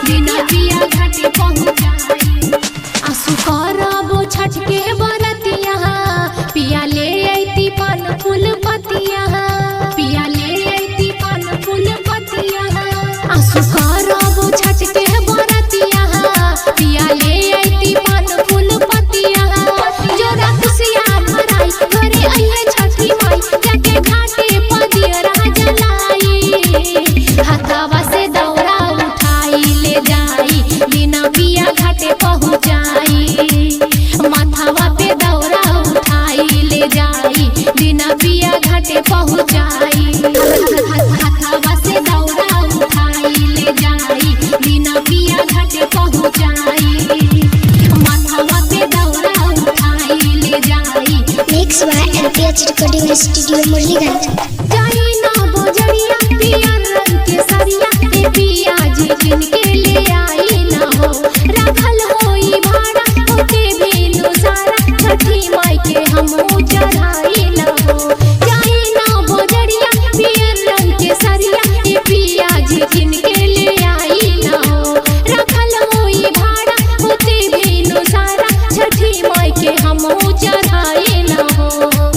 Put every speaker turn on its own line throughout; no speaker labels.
बिना पिया घाटे पहुँचाई। आसु करबो छठ के बरतिया पिया ले अइती पान फूल पतिया पिया ले अइती पान फूल पतिया। आसु करबो छठ के बरतिया पिया ले अइती पान फूल पतिया। जोरा खुशिया भराई घरे अइहे छठी माई जाके घाटे पदियरा जलाई। हाथवा से दौरा उठाई ले जाई बिना पिया घाटे पहुँचाई। माथावा पे दौरा उठाई ले जाई बिना पिया घाटे पहुँचाई। हाथवा से दौरा उठाई ले जाई बिना पिया घाटे पहुँचाई। माथावा पे दौरा उठाई ले जाई।
Mix by LPH Recording Studio Murliganj.
जाई ना बोजरिया पिया रंग के सरिया ए पिया जी जिनके ले आई ना हो। रखल होई भाड़ा होके भेनु सारा छठी माई के हमहू चढ़ाई ना हो। जाई ना बोजरिया पिया रंग के सरिया ए पिया जी जिनके ले आई ना हो। रखल होई भाड़ा होके भेनु सारा छठी माई के हमहू चढ़ाई ना हो।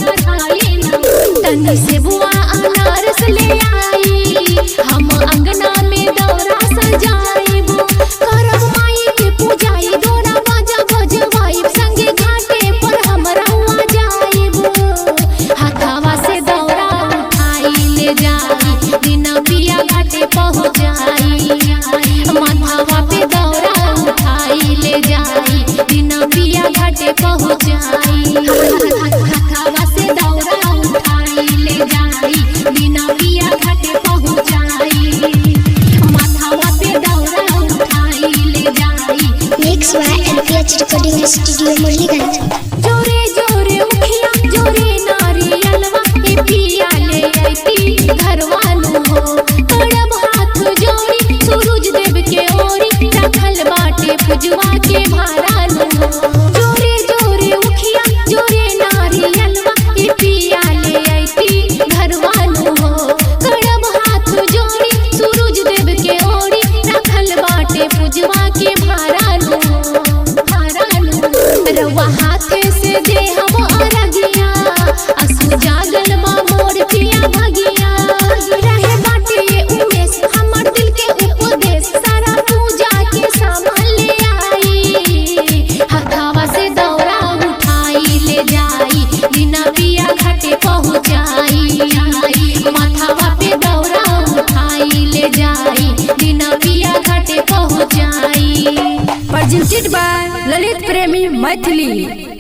चढ़ाई ना तनी से बुआ अनारस ले आई हम अंगना में दौरा सजाइबो। करब माई के पूजाई दोरा बाजा बजवाइब संगे घाटे पर हमरा हुआ जाइबो। हाथवा से दौरा उठाई ले जाई बिना पिया घाटे पहुँचाई। माथावा पे दौरा उठाई ले जाई बिना पिया घाटे पहुँचाई। हाथवा से दौरा उठाई ले जाई बिना पिया घाटे पहुँचाई। माथावा पे दौरा उठाई ले जाई।
Mix by LPH Recording Studio Murliganj.
जोरे जोरे उखिया जोरे नारियलवा ए पिया ले अइती घरवानु हो। करब हाथ जोड़ी सूरज देव के ओरी रखल बाटे पूजवा के भारानु हो। जोरे जोरे उखिया जोरे नारियलवा ए पिया ले अइती घरवानु हो। करब हाथ जोड़ी सूरज देव के ओरी रखल बाटे पूजवा के भारानु हो। रवा हाथे से दे हम अरगिया असु जागल बा मोर पिया भगिया। रहे बाटे ये उमेश हमर दिल के उपदेश सारा पूजा के सामान ले आई। हाथवा से दौरा उठाई ले जाई बिना पिया घाटे पहुँचाई। माथावा पे दौरा उठाई ले जाई बिना पिया घाटे पहुँचाई।
Presented by Lalit Premi Maithili।